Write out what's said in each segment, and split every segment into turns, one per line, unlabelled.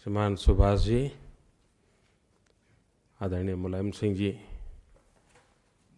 श्रीमान सुभाष जी, आदरणीय मुलायम सिंह जी,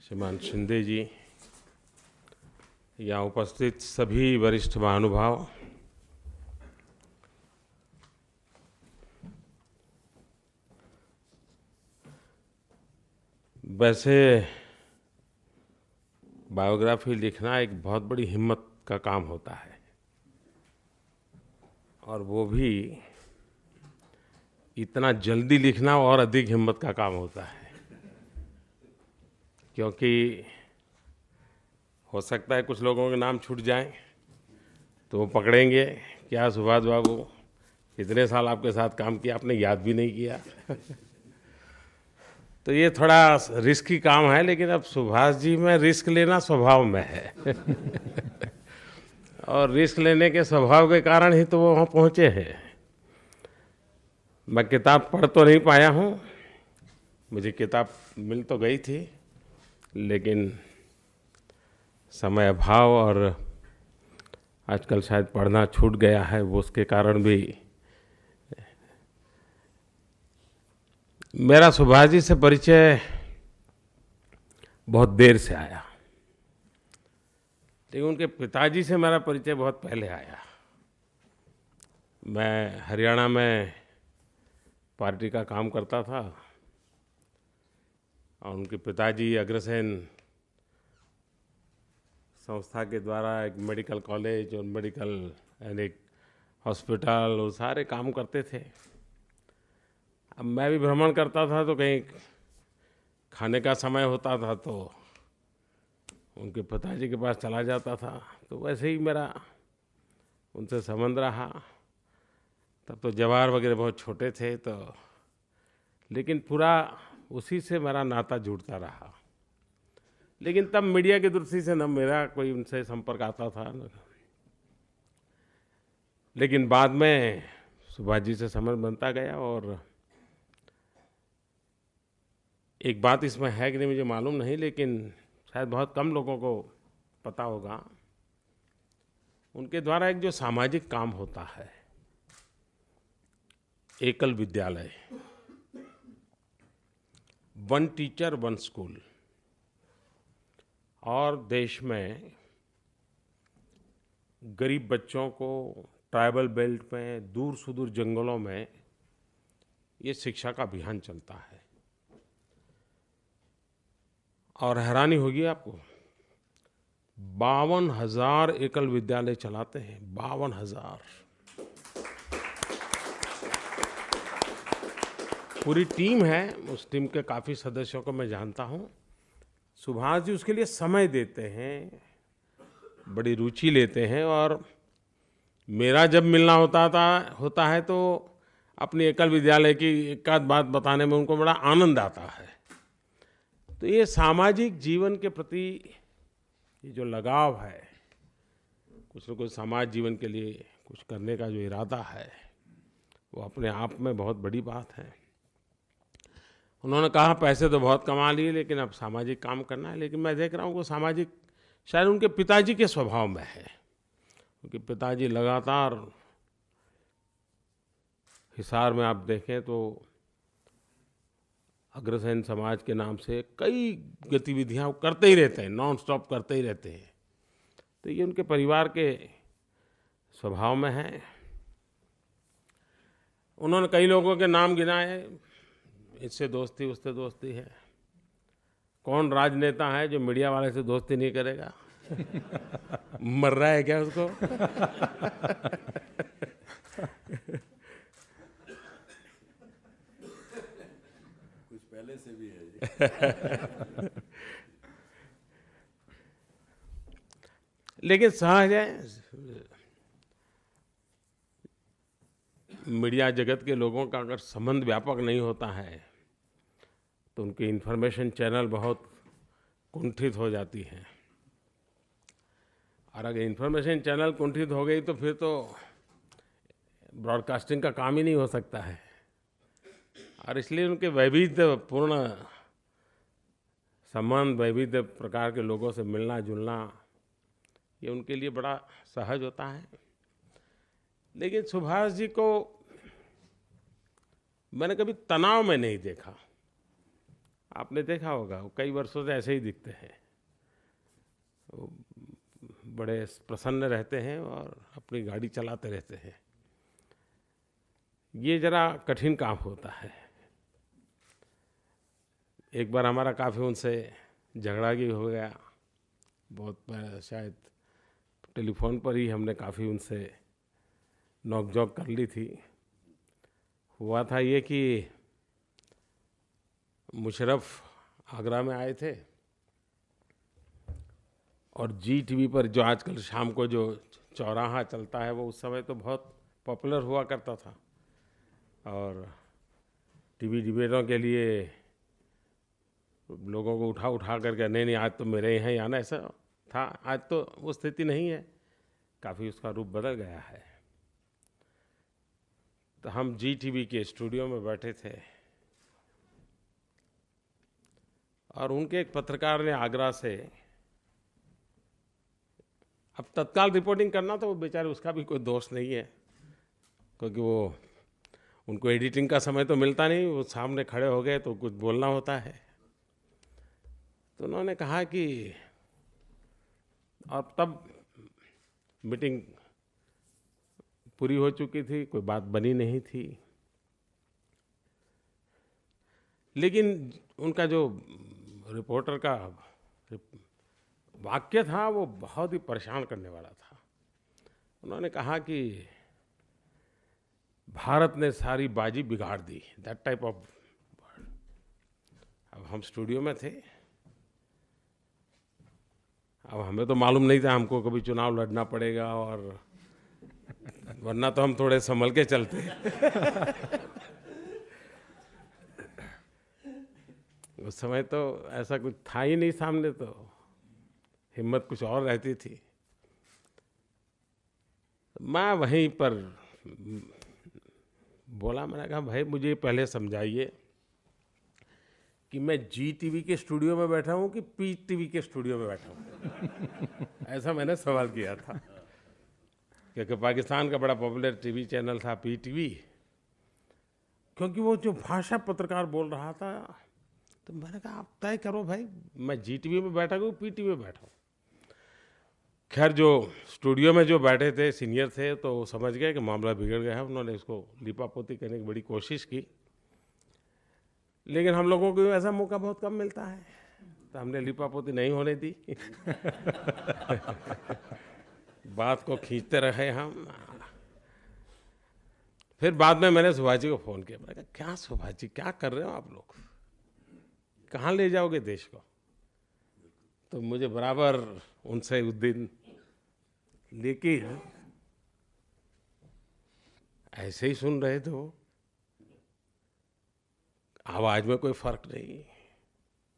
श्रीमान शिंदे जी, यहाँ उपस्थित सभी वरिष्ठ महानुभाव, वैसे बायोग्राफी लिखना एक बहुत बड़ी हिम्मत का काम होता है और वो भी इतना जल्दी लिखना और अधिक हिम्मत का काम होता है, क्योंकि हो सकता है कुछ लोगों के नाम छूट जाएं तो वो पकड़ेंगे, क्या सुभाष बाबू इतने साल आपके साथ काम किया, आपने याद भी नहीं किया। तो ये थोड़ा रिस्की काम है, लेकिन अब सुभाष जी में रिस्क लेना स्वभाव में है। और रिस्क लेने के स्वभाव के कारण ही तो वो वहाँ पहुँचे हैं। मैं किताब पढ़ तो नहीं पाया हूँ, मुझे किताब मिल तो गई थी, लेकिन समय अभाव और आजकल शायद पढ़ना छूट गया है, वो उसके कारण भी। मेरा सुभाष जी से परिचय बहुत देर से आया, लेकिन उनके पिताजी से मेरा परिचय बहुत पहले आया। मैं हरियाणा में पार्टी का काम करता था और उनके पिताजी अग्रसेन संस्था के द्वारा एक मेडिकल कॉलेज और मेडिकल यानी हॉस्पिटल, वो सारे काम करते थे। अब मैं भी भ्रमण करता था, तो कहीं खाने का समय होता था तो उनके पिताजी के पास चला जाता था। तो वैसे ही मेरा उनसे संबंध रहा। तब तो जवाहर वगैरह बहुत छोटे थे, तो लेकिन पूरा उसी से मेरा नाता जुड़ता रहा। लेकिन तब मीडिया की दृष्टि से न मेरा कोई उनसे संपर्क आता था न। लेकिन बाद में सुभाष जी से संबंध बनता गया। और एक बात इसमें है कि नहीं मुझे मालूम नहीं, लेकिन शायद बहुत कम लोगों को पता होगा, उनके द्वारा एक जो सामाजिक काम होता है, एकल विद्यालय, वन टीचर वन स्कूल, और देश में गरीब बच्चों को ट्राइबल बेल्ट में, दूर सुदूर जंगलों में ये शिक्षा का अभियान चलता है। और हैरानी होगी आपको, 52,000 एकल विद्यालय चलाते हैं। 52,000। पूरी टीम है, उस टीम के काफ़ी सदस्यों को मैं जानता हूँ। सुभाष जी उसके लिए समय देते हैं, बड़ी रुचि लेते हैं। और मेरा जब मिलना होता है तो अपनी एकल विद्यालय की एक आध बात बताने में उनको बड़ा आनंद आता है। तो ये सामाजिक जीवन के प्रति ये जो लगाव है, कुछ न कुछ समाज जीवन के लिए कुछ करने का जो इरादा है, वो अपने आप में बहुत बड़ी बात है। उन्होंने कहा पैसे तो बहुत कमा लिए, लेकिन अब सामाजिक काम करना है। लेकिन मैं देख रहा हूँ वो सामाजिक शायद उनके पिताजी के स्वभाव में है। उनके पिताजी लगातार हिसार में आप देखें तो अग्रसेन समाज के नाम से कई गतिविधियां करते ही रहते हैं, नॉन स्टॉप करते ही रहते हैं। तो ये उनके परिवार के स्वभाव में है। उन्होंने कई लोगों के नाम गिनाए, इससे दोस्ती उससे दोस्ती है। कौन राजनेता है जो मीडिया वाले से दोस्ती नहीं करेगा? मर रहा है क्या उसको?
कुछ पहले से भी है।
लेकिन सहज है, मीडिया जगत के लोगों का अगर संबंध व्यापक नहीं होता है तो उनकी इन्फॉर्मेशन चैनल बहुत कुंठित हो जाती है। और अगर इन्फॉर्मेशन चैनल कुंठित हो गई तो फिर तो ब्रॉडकास्टिंग का काम ही नहीं हो सकता है। और इसलिए उनके वैविध्यपूर्ण संबंध, वैविध्य प्रकार के लोगों से मिलना जुलना, ये उनके लिए बड़ा सहज होता है। लेकिन सुभाष जी को मैंने कभी तनाव में नहीं देखा। आपने देखा होगा वो कई वर्षों से ऐसे ही दिखते हैं, वो बड़े प्रसन्न रहते हैं और अपनी गाड़ी चलाते रहते हैं। ये जरा कठिन काम होता है। एक बार हमारा काफ़ी उनसे झगड़ा भी हो गया, बहुत शायद टेलीफोन पर ही हमने काफ़ी उनसे नोक-झोंक कर ली थी। हुआ था ये कि मुशर्रफ आगरा में आए थे और जी टीवी पर जो आजकल शाम को जो चौराहा चलता है वो उस समय तो बहुत पॉपुलर हुआ करता था और टीवी डिबेटों के लिए लोगों को उठा उठा करके नहीं आज तो मेरे यहाँ ही आना, ऐसा था। आज तो वो स्थिति नहीं है, काफ़ी उसका रूप बदल गया है। तो हम जी टीवी के स्टूडियो में बैठे थे और उनके एक पत्रकार ने आगरा से, अब तत्काल रिपोर्टिंग करना तो वो बेचारे उसका भी कोई दोष नहीं है, क्योंकि वो उनको एडिटिंग का समय तो मिलता नहीं, वो सामने खड़े हो गए तो कुछ बोलना होता है। तो उन्होंने कहा कि, और तब मीटिंग पूरी हो चुकी थी, कोई बात बनी नहीं थी, लेकिन उनका जो रिपोर्टर का वाक्य था वो बहुत ही परेशान करने वाला था। उन्होंने कहा कि भारत ने सारी बाजी बिगाड़ दी, दैट टाइप ऑफ वर्ड। अब हम स्टूडियो में थे, अब हमें तो मालूम नहीं था हमको कभी चुनाव लड़ना पड़ेगा, और वरना तो हम थोड़े संभल के चलते। उस समय तो ऐसा कुछ था ही नहीं सामने, तो हिम्मत कुछ और रहती थी। मैं वहीं पर बोला, मैंने कहा भाई मुझे पहले समझाइए कि मैं जी टीवी के स्टूडियो में बैठा हूँ कि पी टीवी के स्टूडियो में बैठा हूँ। ऐसा मैंने सवाल किया था, क्योंकि पाकिस्तान का बड़ा पॉपुलर टीवी चैनल था पी टीवी, क्योंकि वो जो भाषा पत्रकार बोल रहा था, तो मैंने कहा आप तय करो भाई, मैं जी टीवी में बैठा हूँ पी टीवी में बैठा हूँ। खैर जो स्टूडियो में जो बैठे थे सीनियर थे तो वो समझ गए कि मामला बिगड़ गया है। उन्होंने इसको लिपापोती करने की बड़ी कोशिश की, लेकिन हम लोगों को ऐसा मौका बहुत कम मिलता है, तो हमने लिपापोती नहीं होने दी। बात को खींचते रहे हम। फिर बाद में मैंने सुभाष जी को फ़ोन किया, मैंने कहा क्या सुभाष जी क्या कर रहे हो आप लोग, कहाँ ले जाओगे देश को। तो मुझे बराबर उनसे उस दिन, लेकिन ऐसे ही सुन रहे थे वो, आवाज़ में कोई फर्क नहीं,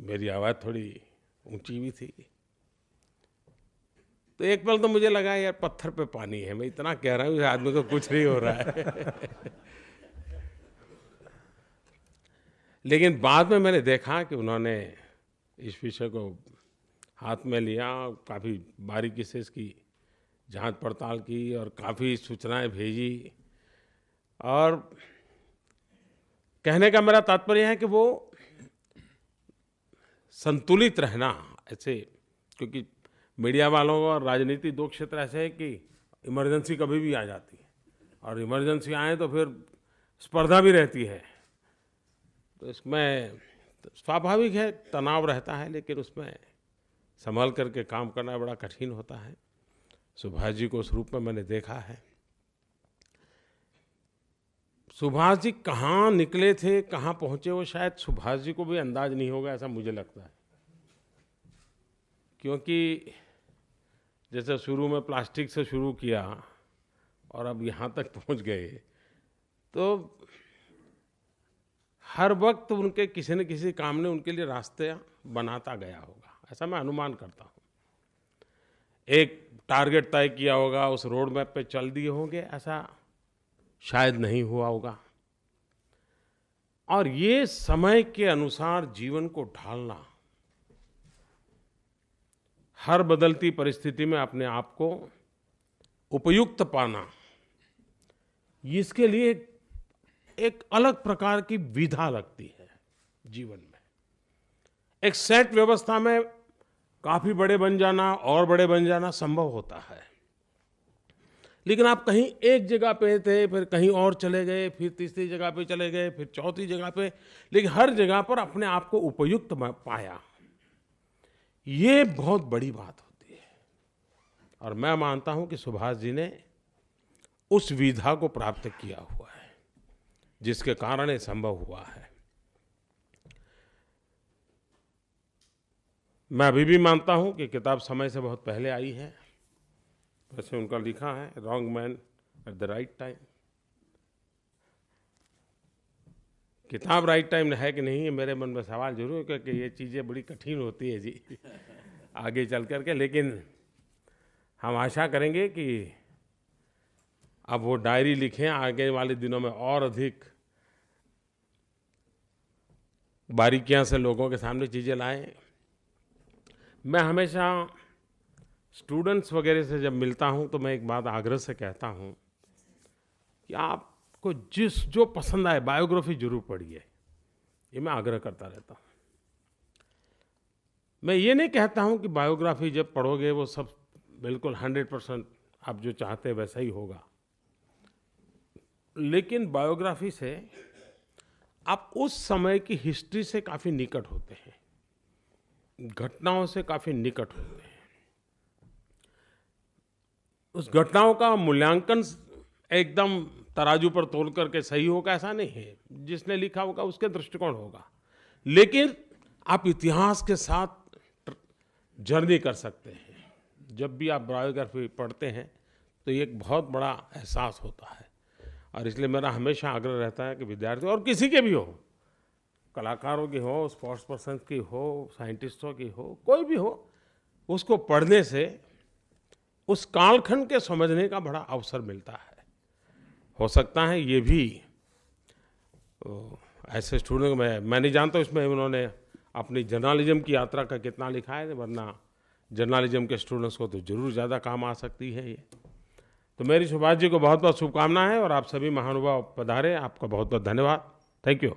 मेरी आवाज़ थोड़ी ऊंची भी थी। तो एक पल तो मुझे लगा यार पत्थर पे पानी है, मैं इतना कह रहा हूँ इस आदमी को कुछ नहीं हो रहा है। लेकिन बाद में मैंने देखा कि उन्होंने इस विषय को हाथ में लिया, काफ़ी बारीकी से इसकी जांच पड़ताल की और काफ़ी सूचनाएं भेजी। और कहने का मेरा तात्पर्य है कि वो संतुलित रहना ऐसे, क्योंकि मीडिया वालों और राजनीति दो क्षेत्र ऐसे हैं कि इमरजेंसी कभी भी आ जाती है, और इमरजेंसी आए तो फिर स्पर्धा भी रहती है। तो इसमें स्वाभाविक है तनाव रहता है, लेकिन उसमें संभल करके काम करना बड़ा कठिन होता है। सुभाष जी को उस रूप में मैंने देखा है। सुभाष जी कहाँ निकले थे, कहाँ पहुँचे, वो शायद सुभाष जी को भी अंदाज नहीं होगा, ऐसा मुझे लगता है। क्योंकि जैसे शुरू में प्लास्टिक से शुरू किया और अब यहाँ तक पहुँच गए, तो हर वक्त उनके किसी न किसी काम ने उनके लिए रास्ते बनाता गया होगा, ऐसा मैं अनुमान करता हूँ। एक टारगेट तय किया होगा, उस रोड मैप पे चल दिए होंगे, ऐसा शायद नहीं हुआ होगा। और ये समय के अनुसार जीवन को ढालना, हर बदलती परिस्थिति में अपने आप को उपयुक्त पाना, इसके लिए एक अलग प्रकार की विधा लगती है जीवन में। एक सेट व्यवस्था में काफी बड़े बन जाना और बड़े बन जाना संभव होता है, लेकिन आप कहीं एक जगह पे थे, फिर कहीं और चले गए, फिर तीसरी जगह पे चले गए, फिर चौथी जगह पे, लेकिन हर जगह पर अपने आप को उपयुक्त पाया। ये बहुत बड़ी बात होती है और मैं मानता हूं कि सुभाष जी ने उस विधा को प्राप्त किया हुआ है, जिसके कारण ये संभव हुआ है। मैं अभी भी मानता हूं कि किताब समय से बहुत पहले आई है। वैसे उनका लिखा है wrong man at the right time. किताब राइट टाइम है कि नहीं, है मेरे मन में सवाल जरूर है, क्योंकि ये चीज़ें बड़ी कठिन होती है जी आगे चल करके। लेकिन हम आशा करेंगे कि अब वो डायरी लिखें, आगे वाले दिनों में और अधिक बारीकियां से लोगों के सामने चीज़ें लाएं। मैं हमेशा स्टूडेंट्स वगैरह से जब मिलता हूं तो मैं एक बात आग्रह से कहता हूं कि आपको जो पसंद आए बायोग्राफी जरूर पढ़िए। ये मैं आग्रह करता रहता हूं। मैं ये नहीं कहता हूं कि बायोग्राफी जब पढ़ोगे वो सब बिल्कुल 100% आप जो चाहते हैं वैसा ही होगा, लेकिन बायोग्राफी से आप उस समय की हिस्ट्री से काफी निकट होते हैं, घटनाओं से काफी निकट होते हैं। उस घटनाओं का मूल्यांकन एकदम तराजू पर तोल करके सही होगा ऐसा नहीं है, जिसने लिखा होगा उसके दृष्टिकोण होगा, लेकिन आप इतिहास के साथ जर्नी कर सकते हैं। जब भी आप बायोग्राफी पढ़ते हैं तो ये एक बहुत बड़ा एहसास होता है। और इसलिए मेरा हमेशा आग्रह रहता है कि विद्यार्थी और किसी के भी हो, कलाकारों की हो, स्पोर्ट्स पर्सन की हो, साइंटिस्टों की हो, कोई भी हो, उसको पढ़ने से उस कालखंड के समझने का बड़ा अवसर मिलता है। हो सकता है ये भी ऐसे स्टूडेंट मैं नहीं जानता इसमें उन्होंने अपनी जर्नलिज्म की यात्रा का कितना लिखा है, वरना जर्नलिज्म के स्टूडेंट्स को तो जरूर ज़्यादा काम आ सकती है ये। तो मेरी सुभाष जी को बहुत बहुत शुभकामनाएं और आप सभी महानुभाव पधारे, आपका बहुत बहुत धन्यवाद। Thank you.